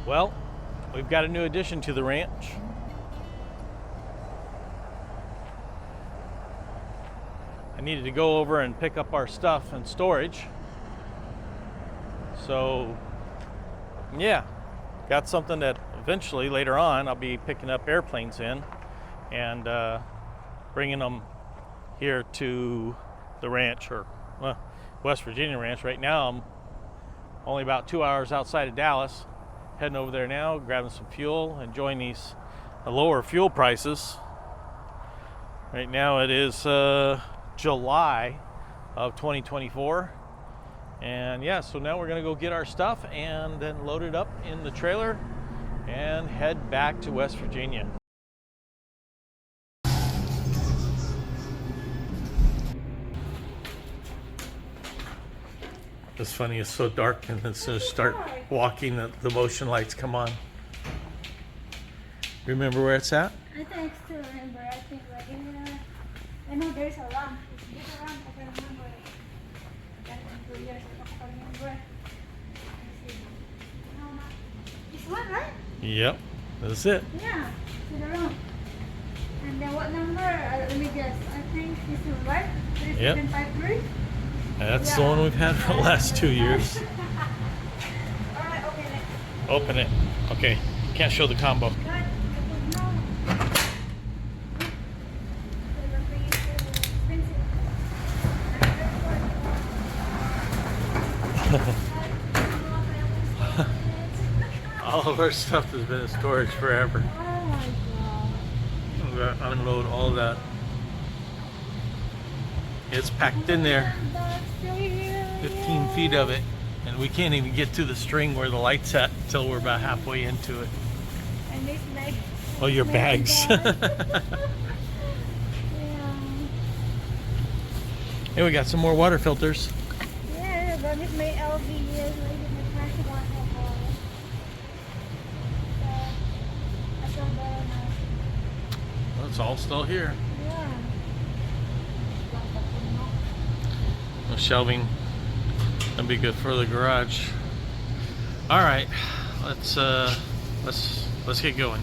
Well, we've got a new addition to the ranch. I needed to go over and pick up our stuff and storage. So, yeah, got something that eventually later on I'll be picking up airplanes in and bringing them here to the ranch, or West Virginia ranch. Right now I'm only about 2 hours outside of Dallas. Heading over there now, grabbing some fuel, enjoying these lower fuel prices. Right now it is July of 2024. And yeah, so now we're gonna go get our stuff and then load it up in the trailer and head back to West Virginia. It's funny, it's so dark, and as soon as you start walking, the motion lights come on. Remember where it's at? I think I still remember. I think like I know there's a lamp. It's a big lamp. I can remember it. I got it in 2 years. I don't remember. Let's see. No, not this one, right? Yep, that's it. Yeah, to the wrong. And then what number? Let me guess. I think this one, right? 3753. That's the one we've had for the last 2 years. Alright, open it. Open it. Okay, can't show the combo. All of our stuff has been in storage forever. Oh my god. We're gonna unload all that. It's packed in there. 15 feet of it, and we can't even get to the string where the light's at until we're about halfway into it. And this leg. Oh, your bags. Yeah. Hey, we got some more water filters. Yeah, but it may LV is like the plastic one of I feel better now. Well, it's all still here. Yeah. No shelving. That'd be good for the garage. All right, let's get going.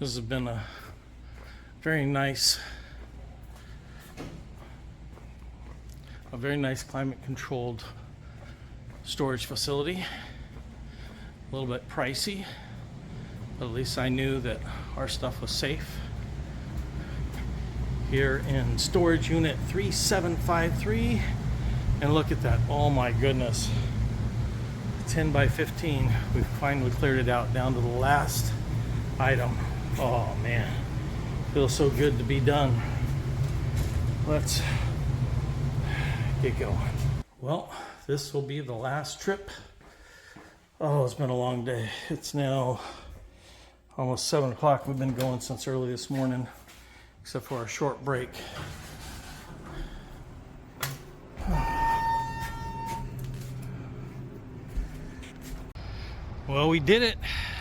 This has been a very nice climate controlled storage facility. A little bit pricey, but at least I knew that our stuff was safe. Here in storage unit 3753, and look at that. Oh my goodness, 10 by 15. We finally cleared it out down to the last item. Oh man, feels so good to be done. Let's get going. Well, this will be the last trip. Oh, it's been a long day. It's now almost 7 o'clock. We've been going since early this morning, except for a short break. Well, we did it.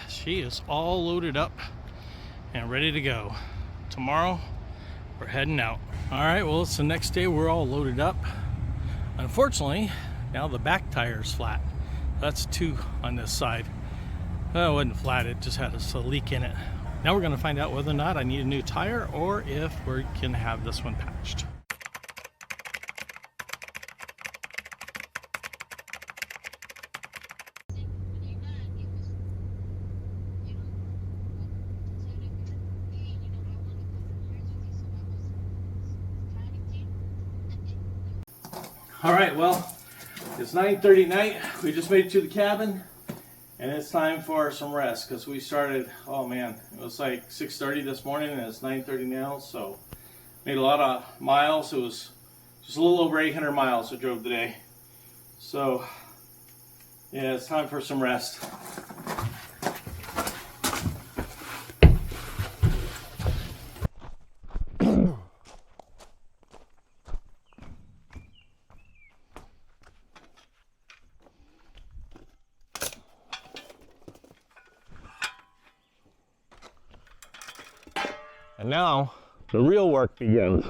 She is all loaded up and ready to go. Tomorrow, we're heading out. All right, well, it's the next day. We're all loaded up. Unfortunately, now the back tire is flat. That's 2 on this side. Well, it wasn't flat, it just had a leak in it. Now we're gonna find out whether or not I need a new tire or if we can have this one patched. All right, well, it's 9:30 at night. We just made it to the cabin, and it's time for some rest because we started, oh man, it was like 6:30 this morning and it's 9:30 now, so made a lot of miles. It was just a little over 800 miles I drove today. So, yeah, it's time for some rest. And now the real work begins.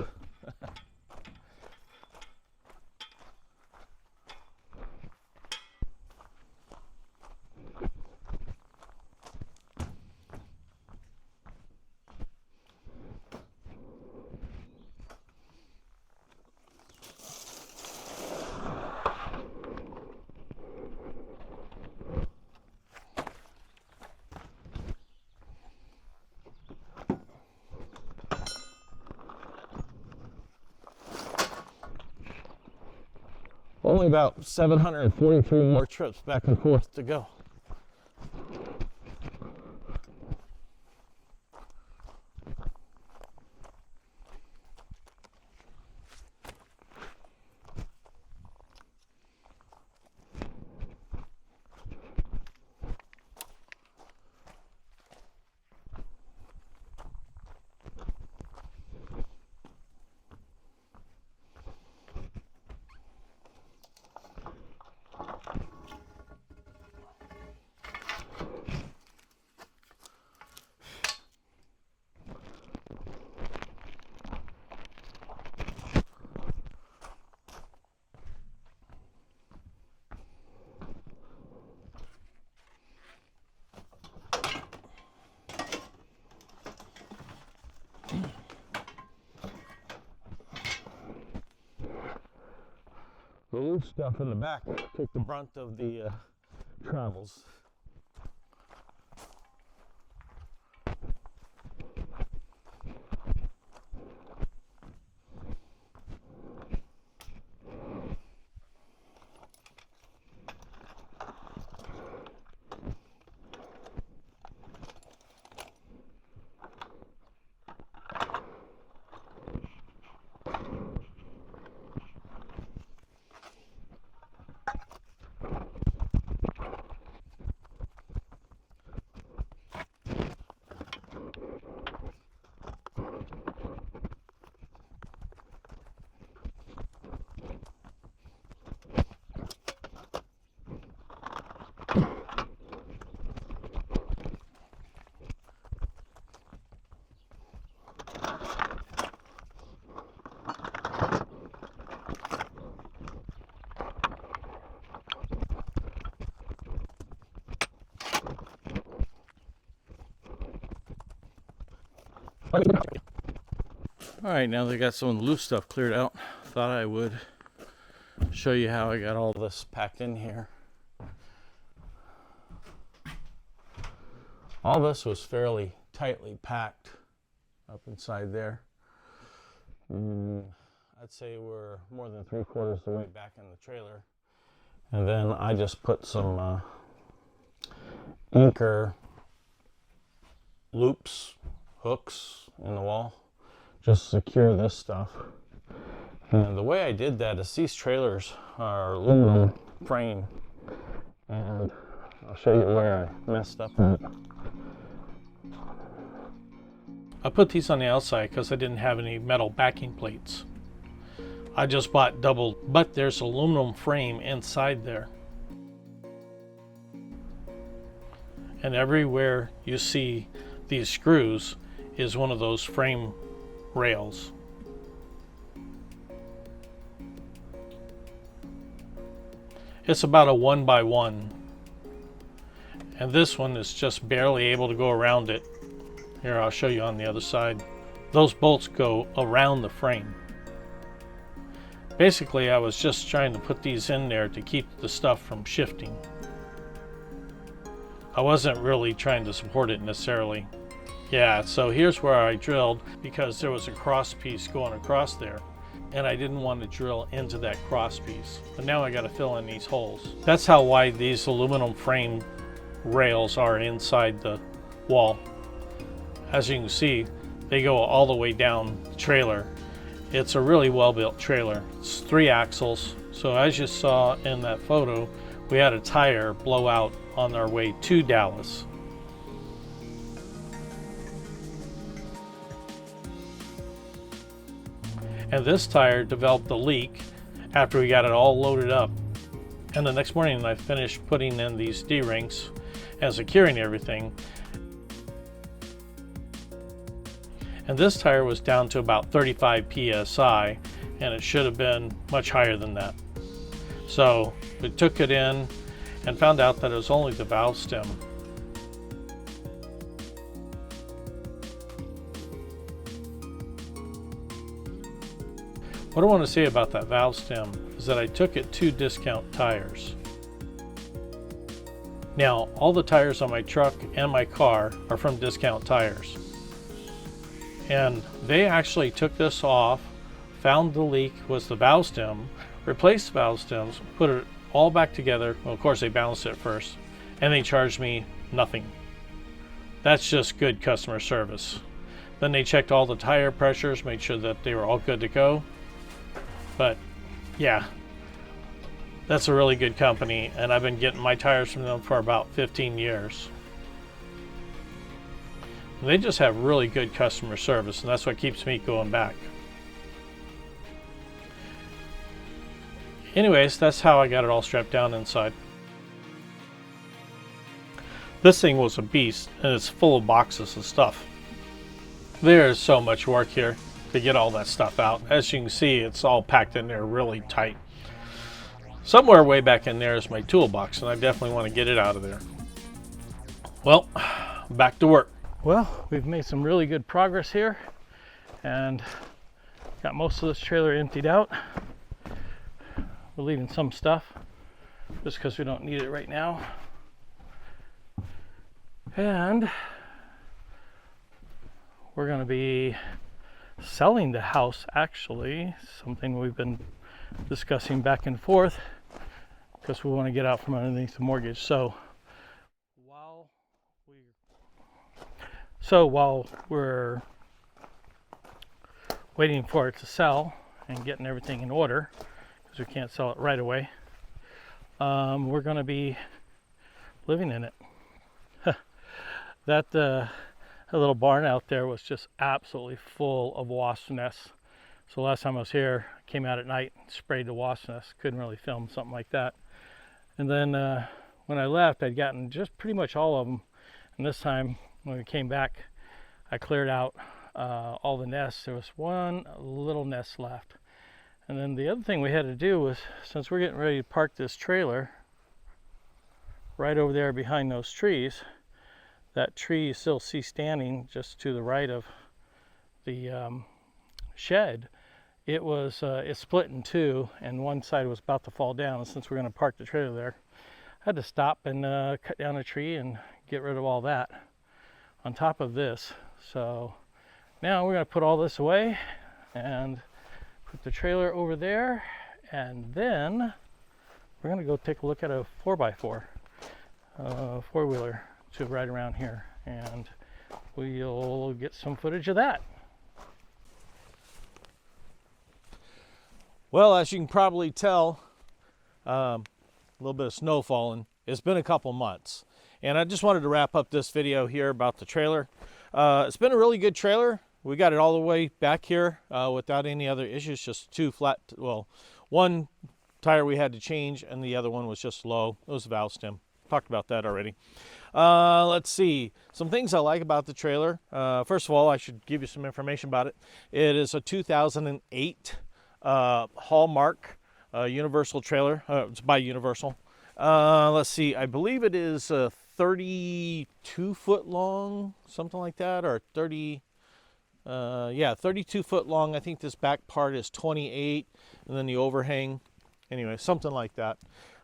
Only about 743 more trips back and forth to go. The loose stuff in the back took the brunt of the travels. All right, now they got some of the loose stuff cleared out, thought I would show you how I got all this packed in here. All this was fairly tightly packed up inside there. I'd say we're more than 3/4 the way back in the trailer. And then I just put some anchor loops, hooks in the wall, just secure this stuff. And the way I did that is these trailers are aluminum frame, and I'll show you where I messed up at. I put these on the outside because I didn't have any metal backing plates. I just bought double, but there's aluminum frame inside there. And everywhere you see these screws is one of those frame rails. It's about a 1x1, and this one is just barely able to go around it. Here, I'll show you on the other side. Those bolts go around the frame. Basically, I was just trying to put these in there to keep the stuff from shifting. I wasn't really trying to support it necessarily. Yeah, so here's where I drilled, because there was a cross piece going across there, and I didn't want to drill into that cross piece. But now I got to fill in these holes. That's how wide these aluminum frame rails are inside the wall. As you can see, they go all the way down the trailer. It's a really well-built trailer. It's 3 axles. So as you saw in that photo, we had a tire blow out on our way to Dallas. And this tire developed a leak after we got it all loaded up. And the next morning I finished putting in these D-rings and securing everything. And this tire was down to about 35 psi, and it should have been much higher than that. So we took it in and found out that it was only the valve stem. What I want to say about that valve stem is that I took it to Discount Tires. Now, all the tires on my truck and my car are from Discount Tires. And they actually took this off, found the leak was the valve stem, replaced the valve stems, put it all back together. Well, of course they balanced it first, and they charged me nothing. That's just good customer service. Then they checked all the tire pressures, made sure that they were all good to go. But yeah, that's a really good company, and I've been getting my tires from them for about 15 years. They just have really good customer service, and that's what keeps me going back. Anyways, that's how I got it all strapped down inside. This thing was a beast, and it's full of boxes of stuff. There is so much work here to get all that stuff out. As you can see, it's all packed in there really tight. Somewhere way back in there is my toolbox, and I definitely want to get it out of there. Well, back to work. Well, we've made some really good progress here, and got most of this trailer emptied out. We're leaving some stuff just because we don't need it right now. And we're going to be selling the house, actually, something we've been discussing back and forth because we want to get out from underneath the mortgage. So while we're waiting for it to sell and getting everything in order, because we can't sell it right away, we're going to be living in it. That little barn out there was just absolutely full of wasp nests. So last time I was here, I came out at night and sprayed the wasp nests. Couldn't really film something like that. And then when I left, I'd gotten just pretty much all of them. And this time, when we came back, I cleared out all the nests. There was one little nest left. And then the other thing we had to do was, since we're getting ready to park this trailer right over there behind those trees, that tree you still see standing just to the right of the shed, it split in two, and one side was about to fall down. And since we're going to park the trailer there, I had to stop and cut down a tree and get rid of all that on top of this. So now we're going to put all this away and put the trailer over there, and then we're going to go take a look at a 4x4 four-wheeler to ride around here, and we'll get some footage of that. Well, as you can probably tell, a little bit of snow falling. It's been a couple months, and I just wanted to wrap up this video here about the trailer. It's been a really good trailer. We got it all the way back here without any other issues, just two flat, well, one tire we had to change, and the other one was just low. It was a valve stem. Talked about that already. Let's see, some things I like about the trailer. First of all, I should give you some information about it. It is a 2008 Hallmark Universal trailer. It's by Universal. Let's see, I believe it is 32 foot long, something like that, or 30, yeah, 32 foot long. I think this back part is 28, and then the overhang, anyway, something like that.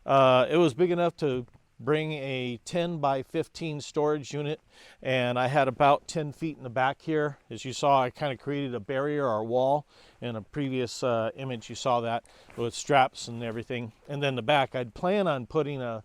It was big enough to bring a 10 by 15 storage unit, and I had about 10 feet in the back here. As you saw, I kind of created a barrier or wall. In a previous image you saw that with straps and everything. And then the back, I'd plan on putting a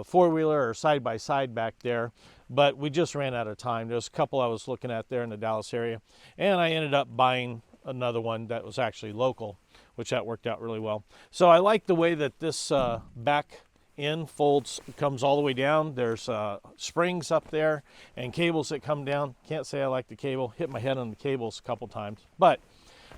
four-wheeler or side-by-side back there, but we just ran out of time. There's a couple I was looking at there in the Dallas area, and I ended up buying another one that was actually local, which that worked out really well. So I like the way that this back end folds, comes all the way down. There's springs up there and cables that come down. Can't say I like the cable. Hit my head on the cables a couple times, but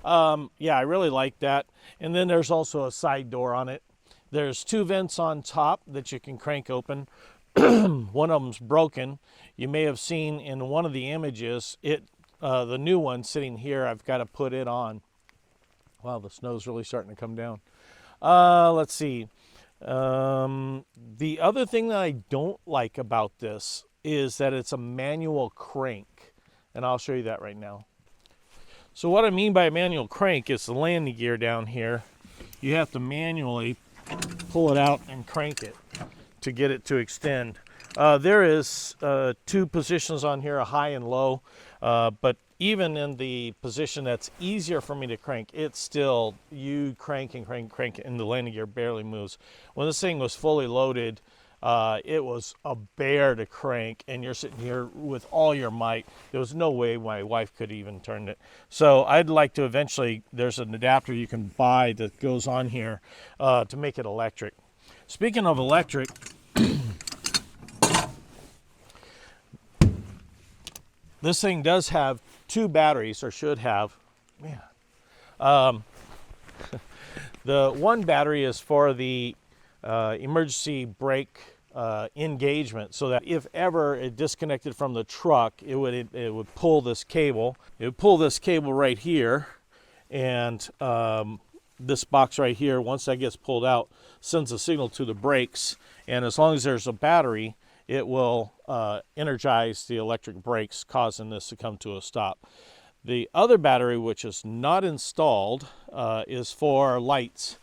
yeah, I really like that. And then there's also a side door on it. There's two vents on top that you can crank open. One of them's broken. You may have seen in one of the images, the new one sitting here, I've got to put it on. Wow, the snow's really starting to come down. Let's see. The other thing that I don't like about this is that it's a manual crank, and I'll show you that right now. So what I mean by a manual crank is the landing gear down here. You have to manually pull it out and crank it to get it to extend. There is two positions on here, a high and low, but even in the position that's easier for me to crank, it's still, you crank and crank and crank, and the landing gear barely moves. When this thing was fully loaded, it was a bear to crank, and you're sitting here with all your might. There was no way my wife could even turn it. So I'd like to eventually, there's an adapter you can buy that goes on here to make it electric. Speaking of electric, this thing does have two batteries, or should have. Man. The one battery is for the emergency brake engagement, so that if ever it disconnected from the truck, it would pull this cable. It would pull this cable right here, and this box right here, once that gets pulled out, sends a signal to the brakes, and as long as there's a battery, it will energize the electric brakes, causing this to come to a stop. The other battery, which is not installed, is for lights.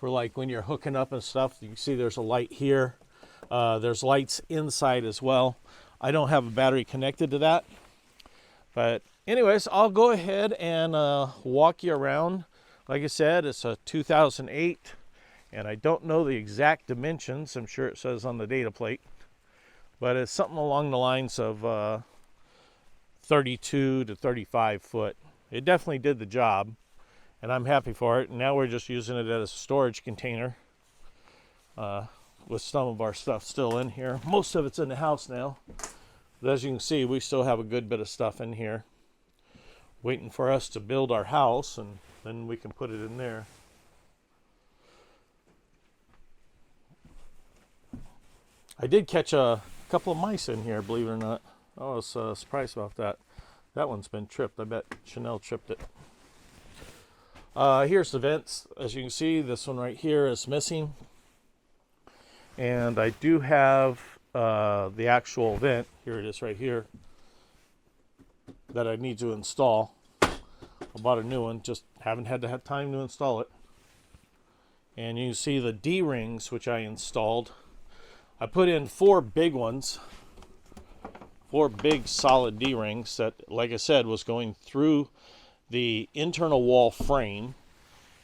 For like when you're hooking up and stuff, you can see there's a light here. There's lights inside as well. I don't have a battery connected to that. But anyways, I'll go ahead and walk you around. Like I said, it's a 2008, and I don't know the exact dimensions. I'm sure it says on the data plate. But it's something along the lines of 32 to 35 foot. It definitely did the job, and I'm happy for it. And now we're just using it as a storage container with some of our stuff still in here. Most of it's in the house now. But as you can see, we still have a good bit of stuff in here waiting for us to build our house, and then we can put it in there. I did catch a couple of mice in here, believe it or not. I was surprised about that. That one's been tripped. I bet Chanel tripped it. Here's the vents. As you can see, this one right here is missing. And I do have the actual vent. Here it is right here. That I need to install. I bought a new one. Just haven't had to have time to install it. And you can see the D-rings, which I installed. I put in 4 big ones, 4 big solid D-rings that, like I said, was going through the internal wall frame.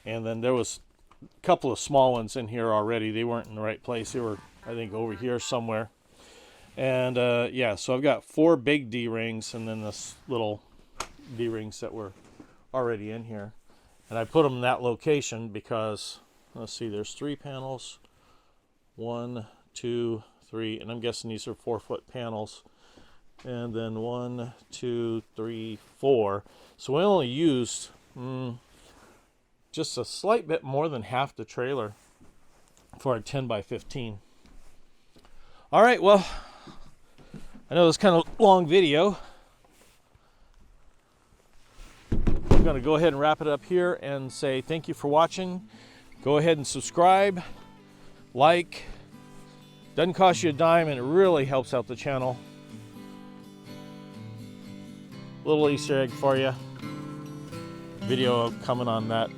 And then there was a couple of small ones in here already. They weren't in the right place. They were, I think, over here somewhere. And yeah, so I've got 4 big D-rings and then this little D-rings that were already in here. And I put them in that location because, let's see, there's 3 panels. 1, 2, 3, and I'm guessing these are 4-foot panels. And then 1, 2, 3, 4. So I only used just a slight bit more than half the trailer for a 10 by 15. All right, well, I know it's kind of a long video. I'm going to go ahead and wrap it up here and say thank you for watching. Go ahead and subscribe, like. Doesn't cost you a dime, and it really helps out the channel. Little Easter egg for you. Video coming on that